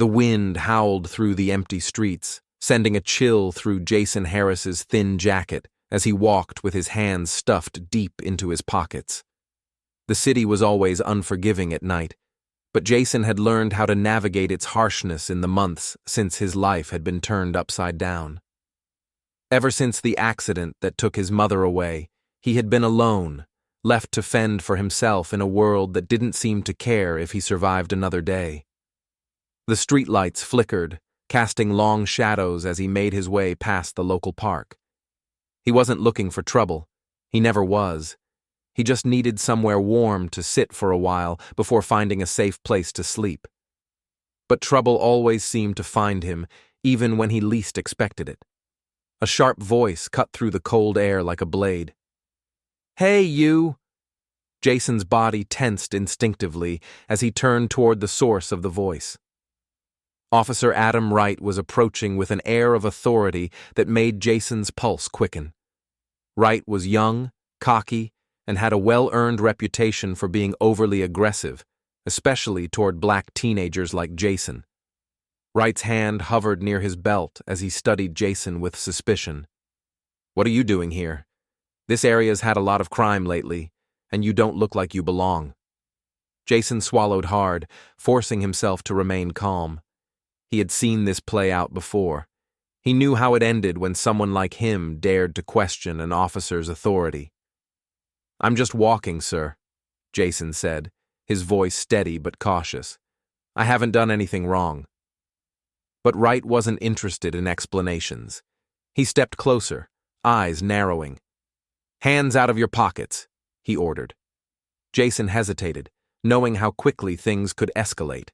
The wind howled through the empty streets, sending a chill through Jason Harris's thin jacket as he walked with his hands stuffed deep into his pockets. The city was always unforgiving at night, but Jason had learned how to navigate its harshness in the months since his life had been turned upside down. Ever since the accident that took his mother away, he had been alone, left to fend for himself in a world that didn't seem to care if he survived another day. The streetlights flickered, casting long shadows as he made his way past the local park. He wasn't looking for trouble. He never was. He just needed somewhere warm to sit for a while before finding a safe place to sleep. But trouble always seemed to find him, even when he least expected it. A sharp voice cut through the cold air like a blade. "Hey, you!" Jason's body tensed instinctively as he turned toward the source of the voice. Officer Adam Wright was approaching with an air of authority that made Jason's pulse quicken. Wright was young, cocky, and had a well-earned reputation for being overly aggressive, especially toward black teenagers like Jason. Wright's hand hovered near his belt as he studied Jason with suspicion. "What are you doing here? This area's had a lot of crime lately, and you don't look like you belong." Jason swallowed hard, forcing himself to remain calm. He had seen this play out before. He knew how it ended when someone like him dared to question an officer's authority. "I'm just walking, sir," Jason said, his voice steady but cautious. "I haven't done anything wrong." But Wright wasn't interested in explanations. He stepped closer, eyes narrowing. "Hands out of your pockets," he ordered. Jason hesitated, knowing how quickly things could escalate.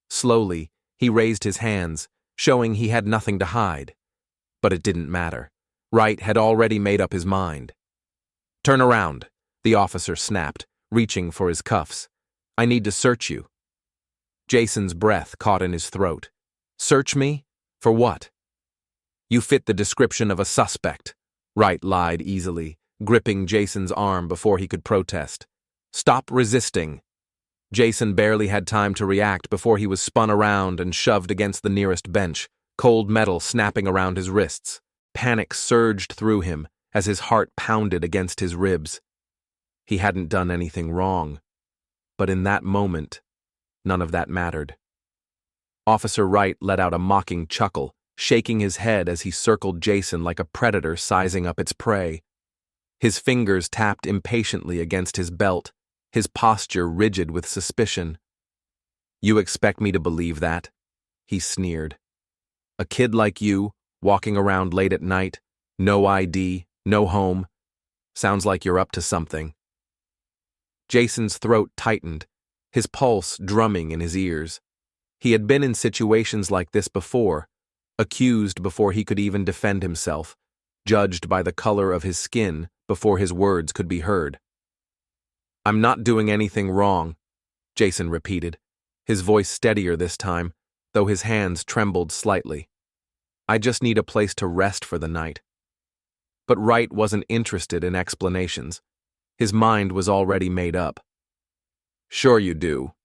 Slowly, he raised his hands, showing he had nothing to hide. But it didn't matter. Wright had already made up his mind. "Turn around," the officer snapped, reaching for his cuffs. "I need to search you." Jason's breath caught in his throat. "Search me? For what?" "You fit the description of a suspect," Wright lied easily, gripping Jason's arm before he could protest. "Stop resisting." Jason barely had time to react before he was spun around and shoved against the nearest bench, cold metal snapping around his wrists. Panic surged through him as his heart pounded against his ribs. He hadn't done anything wrong. But in that moment, none of that mattered. Officer Wright let out a mocking chuckle, shaking his head as he circled Jason like a predator sizing up its prey. His fingers tapped impatiently against his belt, his posture rigid with suspicion. "You expect me to believe that?" he sneered. "A kid like you, walking around late at night, no ID, no home. Sounds like you're up to something." Jason's throat tightened, his pulse drumming in his ears. He had been in situations like this before, accused before he could even defend himself, judged by the color of his skin before his words could be heard. "I'm not doing anything wrong," Jason repeated, his voice steadier this time, though his hands trembled slightly. "I just need a place to rest for the night." But Wright wasn't interested in explanations. His mind was already made up. "Sure you do,"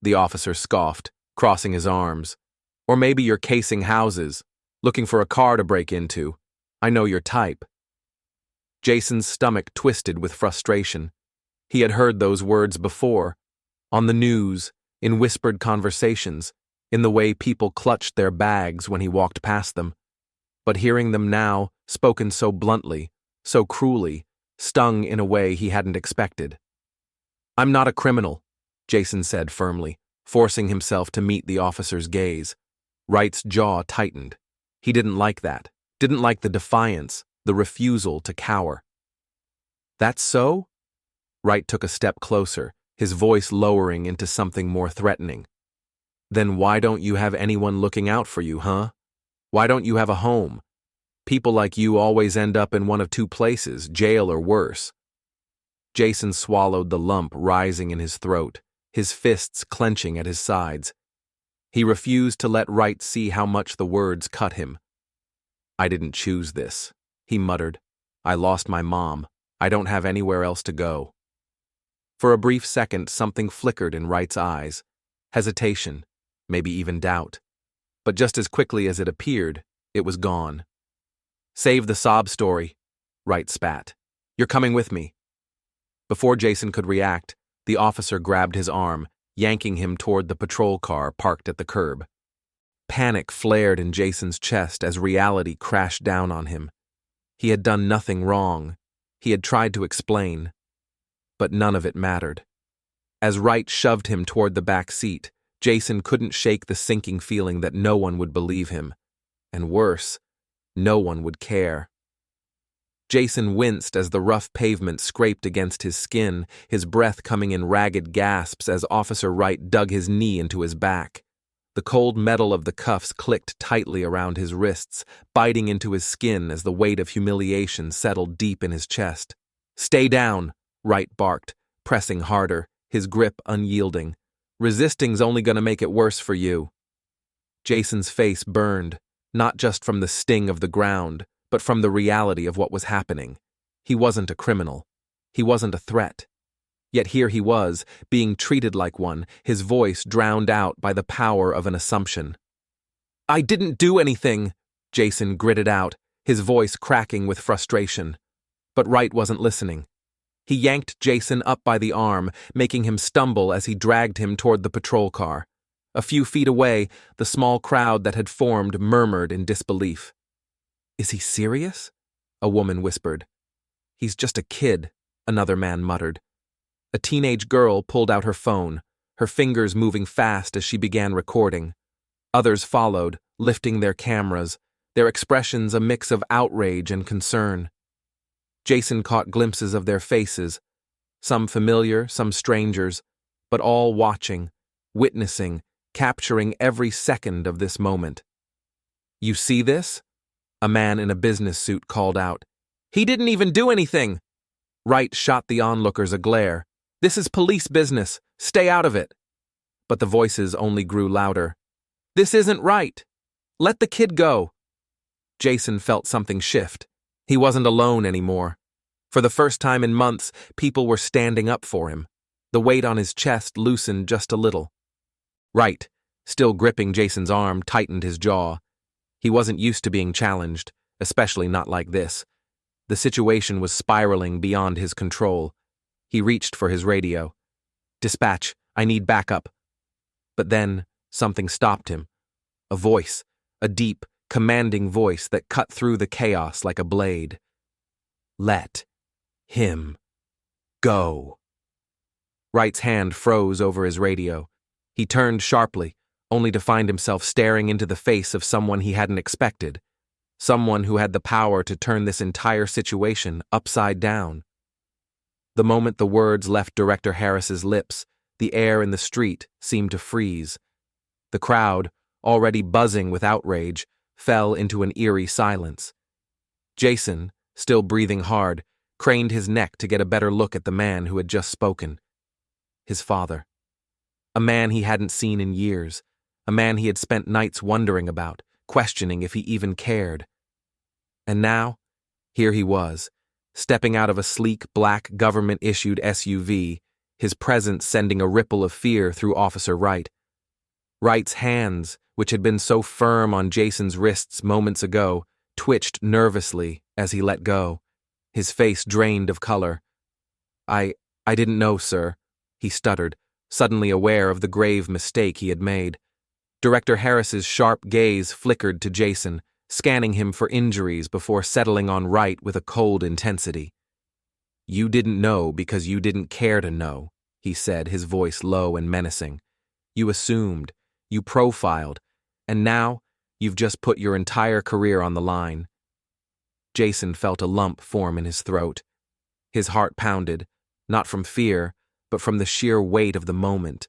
the officer scoffed, crossing his arms. "Or maybe you're casing houses, looking for a car to break into. I know your type." Jason's stomach twisted with frustration. He had heard those words before, on the news, in whispered conversations, in the way people clutched their bags when he walked past them. But hearing them now, spoken so bluntly, so cruelly, stung in a way he hadn't expected. "I'm not a criminal," Jason said firmly, forcing himself to meet the officer's gaze. Wright's jaw tightened. He didn't like that, didn't like the defiance, the refusal to cower. "That's so?" Wright took a step closer, his voice lowering into something more threatening. "Then why don't you have anyone looking out for you, huh? Why don't you have a home? People like you always end up in one of two places, jail or worse." Jason swallowed the lump rising in his throat, his fists clenching at his sides. He refused to let Wright see how much the words cut him. "I didn't choose this," he muttered. "I lost my mom. I don't have anywhere else to go." For a brief second, something flickered in Wright's eyes. Hesitation. maybe even doubt. But just as quickly as it appeared, it was gone. "Save the sob story," Wright spat. "You're coming with me." Before Jason could react, the officer grabbed his arm, yanking him toward the patrol car parked at the curb. Panic flared in Jason's chest as reality crashed down on him. He had done nothing wrong. He had tried to explain. But none of it mattered. As Wright shoved him toward the back seat, Jason couldn't shake the sinking feeling that no one would believe him. And worse, no one would care. Jason winced as the rough pavement scraped against his skin, his breath coming in ragged gasps as Officer Wright dug his knee into his back. The cold metal of the cuffs clicked tightly around his wrists, biting into his skin as the weight of humiliation settled deep in his chest. "Stay down," Wright barked, pressing harder, his grip unyielding. "Resisting's only going to make it worse for you." Jason's face burned, not just from the sting of the ground, but from the reality of what was happening. He wasn't a criminal. He wasn't a threat. Yet here he was, being treated like one, his voice drowned out by the power of an assumption. "I didn't do anything," Jason gritted out, his voice cracking with frustration. But Wright wasn't listening. He yanked Jason up by the arm, making him stumble as he dragged him toward the patrol car. A few feet away, the small crowd that had formed murmured in disbelief. "Is he serious?" a woman whispered. "He's just a kid," another man muttered. A teenage girl pulled out her phone, her fingers moving fast as she began recording. Others followed, lifting their cameras, their expressions a mix of outrage and concern. Jason caught glimpses of their faces, some familiar, some strangers, but all watching, witnessing, capturing every second of this moment. "You see this?" a man in a business suit called out. "He didn't even do anything!" Wright shot the onlookers a glare. "This is police business. Stay out of it." But the voices only grew louder. "This isn't right. Let the kid go." Jason felt something shift. He wasn't alone anymore. For the first time in months, people were standing up for him. The weight on his chest loosened just a little. Wright, still gripping Jason's arm, tightened his jaw. He wasn't used to being challenged, especially not like this. The situation was spiraling beyond his control. He reached for his radio. "Dispatch, I need backup." But then, something stopped him. A voice, a deep, commanding voice that cut through the chaos like a blade. "Let him go." Wright's hand froze over his radio. He turned sharply, only to find himself staring into the face of someone he hadn't expected. Someone who had the power to turn this entire situation upside down. The moment the words left Director Harris's lips, the air in the street seemed to freeze. The crowd, already buzzing with outrage, fell into an eerie silence. Jason, still breathing hard, craned his neck to get a better look at the man who had just spoken. His father. A man he hadn't seen in years. A man he had spent nights wondering about, questioning if he even cared. And now, here he was, stepping out of a sleek black government-issued SUV, his presence sending a ripple of fear through Officer Wright. Wright's hands, which had been so firm on Jason's wrists moments ago, twitched nervously as he let go, his face drained of color. I didn't know, sir," he stuttered, suddenly aware of the grave mistake he had made. Director Harris's sharp gaze flickered to Jason, scanning him for injuries before settling on Wright with a cold intensity. "You didn't know because you didn't care to know," he said, his voice low and menacing. "You assumed, you profiled, and now you've just put your entire career on the line." Jason felt a lump form in his throat. His heart pounded, not from fear, but from the sheer weight of the moment.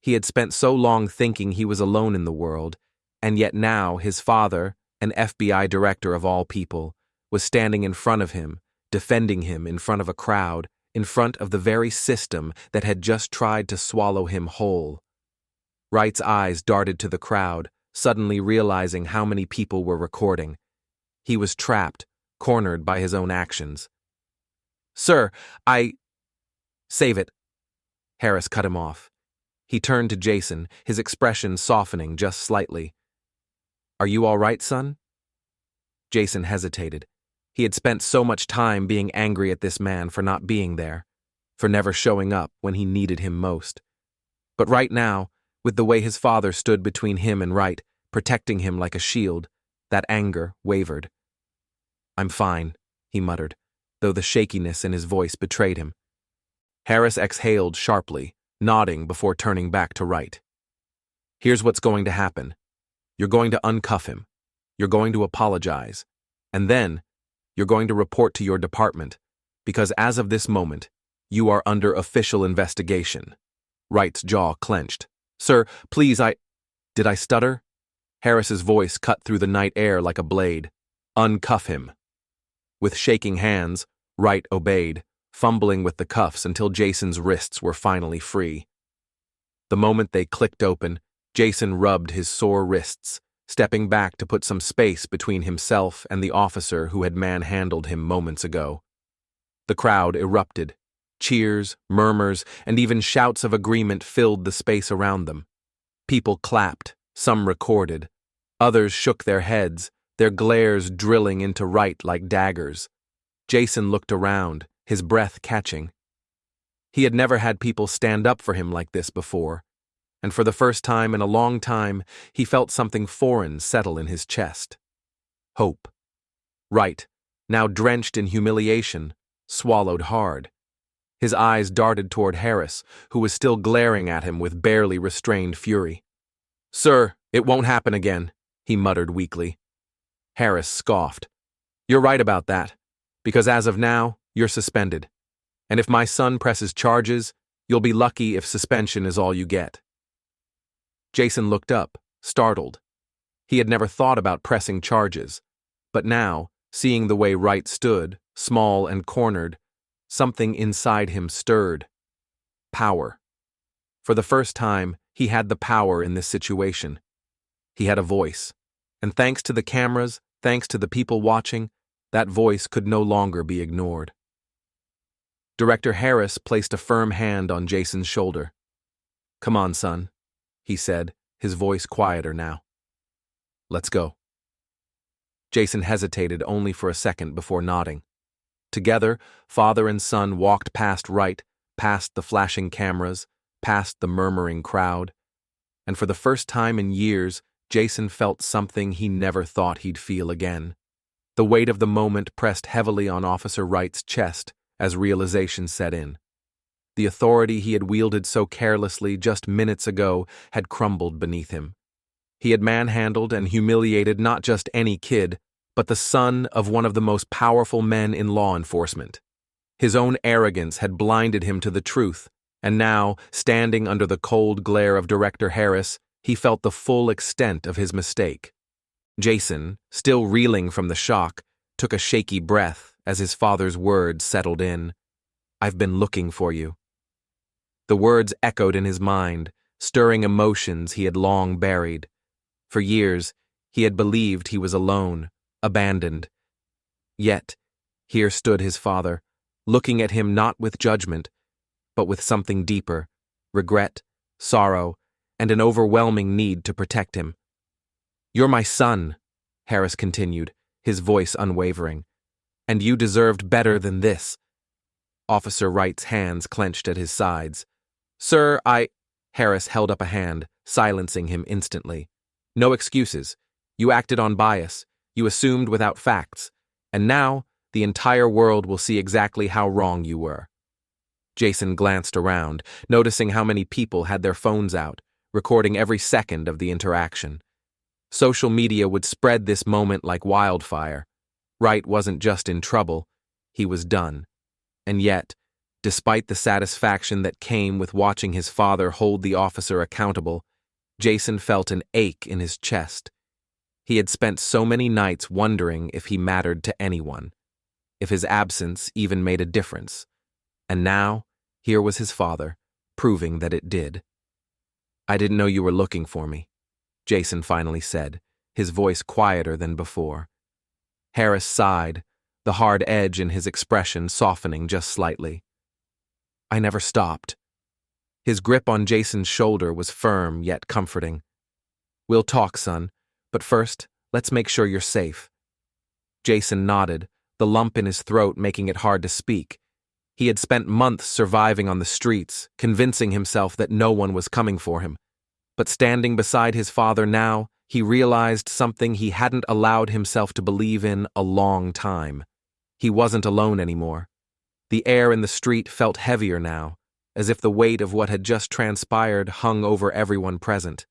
He had spent so long thinking he was alone in the world, and yet now his father, an FBI director of all people, was standing in front of him, defending him in front of a crowd, in front of the very system that had just tried to swallow him whole. Wright's eyes darted to the crowd, suddenly realizing how many people were recording. He was trapped, cornered by his own actions. "Sir, Save it," Harris cut him off. He turned to Jason, his expression softening just slightly. "Are you all right, son?" Jason hesitated. He had spent so much time being angry at this man for not being there, for never showing up when he needed him most. But right now, with the way his father stood between him and Wright, protecting him like a shield, that anger wavered. "I'm fine," he muttered, though the shakiness in his voice betrayed him. Harris exhaled sharply, nodding before turning back to Wright. "Here's what's going to happen. You're going to uncuff him. You're going to apologize. And then, you're going to report to your department, because as of this moment, you are under official investigation." Wright's jaw clenched. "Sir, please, Did I stutter?" Harris's voice cut through the night air like a blade. "Uncuff him." With shaking hands, Wright obeyed, fumbling with the cuffs until Jason's wrists were finally free. The moment they clicked open, Jason rubbed his sore wrists, stepping back to put some space between himself and the officer who had manhandled him moments ago. The crowd erupted. Cheers, murmurs, and even shouts of agreement filled the space around them. People clapped, some recorded. Others shook their heads, their glares drilling into Wright like daggers. Jason looked around, his breath catching. He had never had people stand up for him like this before, and for the first time in a long time, he felt something foreign settle in his chest. Hope. Wright, now drenched in humiliation, swallowed hard. His eyes darted toward Harris, who was still glaring at him with barely restrained fury. "Sir, it won't happen again," he muttered weakly. Harris scoffed. "You're right about that, because as of now, you're suspended. And if my son presses charges, you'll be lucky if suspension is all you get." Jason looked up, startled. He had never thought about pressing charges, but now, seeing the way Wright stood, small and cornered, something inside him stirred. Power. For the first time, he had the power in this situation. He had a voice, and thanks to the cameras, thanks to the people watching, that voice could no longer be ignored. Director Harris placed a firm hand on Jason's shoulder. "Come on, son," he said, his voice quieter now. "Let's go." Jason hesitated only for a second before nodding. Together, father and son walked past Wright, past the flashing cameras, past the murmuring crowd, and for the first time in years, Jason felt something he never thought he'd feel again. The weight of the moment pressed heavily on Officer Wright's chest as realization set in. The authority he had wielded so carelessly just minutes ago had crumbled beneath him. He had manhandled and humiliated not just any kid, but the son of one of the most powerful men in law enforcement. His own arrogance had blinded him to the truth, and now, standing under the cold glare of Director Harris, he felt the full extent of his mistake. Jason, still reeling from the shock, took a shaky breath as his father's words settled in. "I've been looking for you." The words echoed in his mind, stirring emotions he had long buried. For years, he had believed he was alone, abandoned. Yet, here stood his father, looking at him not with judgment, but with something deeper, regret, sorrow, and an overwhelming need to protect him. "You're my son," Harris continued, his voice unwavering, "and you deserved better than this." Officer Wright's hands clenched at his sides. "Sir, Harris held up a hand, silencing him instantly. "No excuses. You acted on bias. You assumed without facts. And now, the entire world will see exactly how wrong you were." Jason glanced around, noticing how many people had their phones out, recording every second of the interaction. Social media would spread this moment like wildfire. Wright wasn't just in trouble, he was done. And yet, despite the satisfaction that came with watching his father hold the officer accountable, Jason felt an ache in his chest. He had spent so many nights wondering if he mattered to anyone, if his absence even made a difference. And now, here was his father, proving that it did. "I didn't know you were looking for me," Jason finally said, his voice quieter than before. Harris sighed, the hard edge in his expression softening just slightly. "I never stopped." His grip on Jason's shoulder was firm yet comforting. "We'll talk, son, but first, let's make sure you're safe." Jason nodded, the lump in his throat making it hard to speak. He had spent months surviving on the streets, convincing himself that no one was coming for him. But standing beside his father now, he realized something he hadn't allowed himself to believe in a long time. He wasn't alone anymore. The air in the street felt heavier now, as if the weight of what had just transpired hung over everyone present.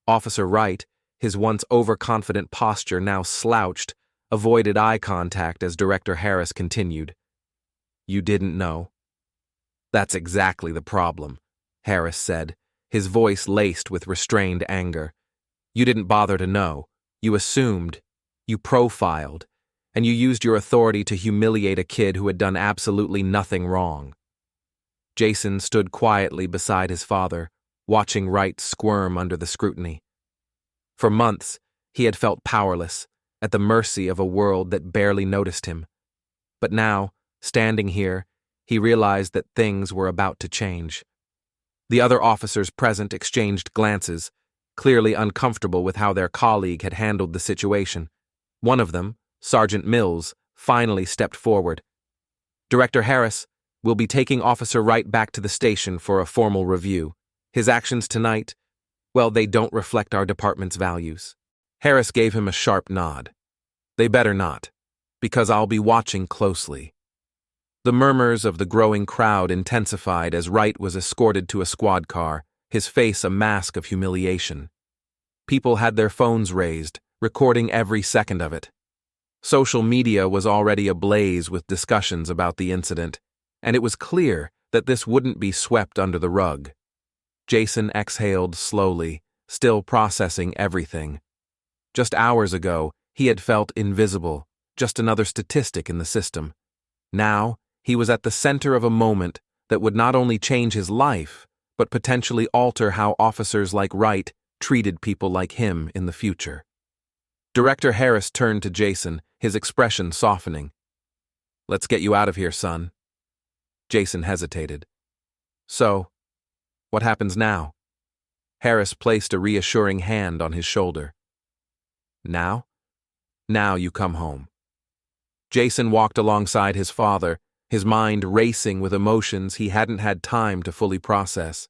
Officer Wright, his once overconfident posture now slouched, avoided eye contact as Director Harris continued. "You didn't know?" "That's exactly the problem," Harris said, his voice laced with restrained anger. "You didn't bother to know. You assumed. You profiled. And you used your authority to humiliate a kid who had done absolutely nothing wrong." Jason stood quietly beside his father, watching Wright squirm under the scrutiny. For months, he had felt powerless, at the mercy of a world that barely noticed him. But now, standing here, he realized that things were about to change. The other officers present exchanged glances, clearly uncomfortable with how their colleague had handled the situation. One of them, Sergeant Mills, finally stepped forward. "Director Harris, we'll be taking Officer Wright back to the station for a formal review. His actions tonight, well, they don't reflect our department's values." Harris gave him a sharp nod. "They better not, because I'll be watching closely." The murmurs of the growing crowd intensified as Wright was escorted to a squad car, his face a mask of humiliation. People had their phones raised, recording every second of it. Social media was already ablaze with discussions about the incident, and it was clear that this wouldn't be swept under the rug. Jason exhaled slowly, still processing everything. Just hours ago, he had felt invisible, just another statistic in the system. Now, he was at the center of a moment that would not only change his life, but potentially alter how officers like Wright treated people like him in the future. Director Harris turned to Jason, his expression softening. "Let's get you out of here, son." Jason hesitated. "So, what happens now?" Harris placed a reassuring hand on his shoulder. "Now? Now you come home." Jason walked alongside his father, his mind racing with emotions he hadn't had time to fully process.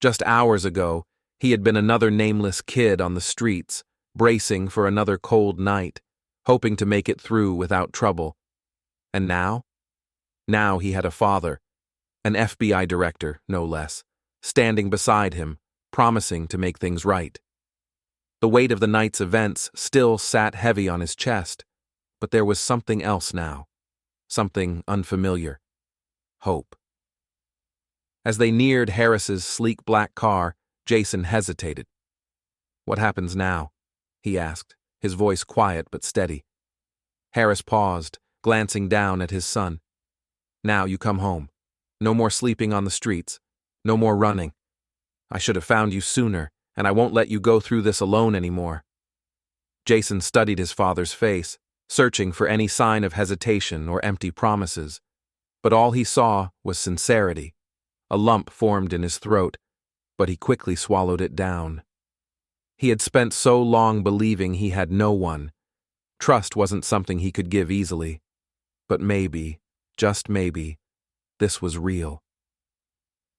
Just hours ago, he had been another nameless kid on the streets, bracing for another cold night, hoping to make it through without trouble. And now? Now he had a father, an FBI director, no less, standing beside him, promising to make things right. The weight of the night's events still sat heavy on his chest, but there was something else now, something unfamiliar. Hope. As they neared Harris's sleek black car, Jason hesitated. "What happens now?" he asked, his voice quiet but steady. Harris paused, glancing down at his son. "Now you come home. No more sleeping on the streets. No more running. I should have found you sooner, and I won't let you go through this alone anymore." Jason studied his father's face, searching for any sign of hesitation or empty promises. But all he saw was sincerity. A lump formed in his throat, but he quickly swallowed it down. He had spent so long believing he had no one. Trust wasn't something he could give easily. But maybe, just maybe, this was real.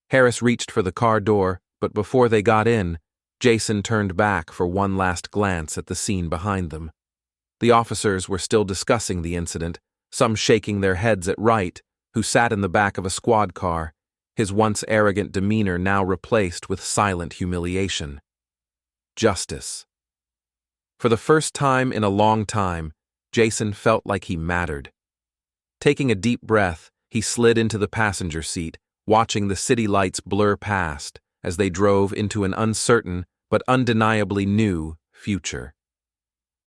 Harris reached for the car door, but before they got in, Jason turned back for one last glance at the scene behind them. The officers were still discussing the incident, some shaking their heads at Wright, who sat in the back of a squad car, his once arrogant demeanor now replaced with silent humiliation. Justice. For the first time in a long time, Jason felt like he mattered. Taking a deep breath, he slid into the passenger seat, watching the city lights blur past as they drove into an uncertain but undeniably new future.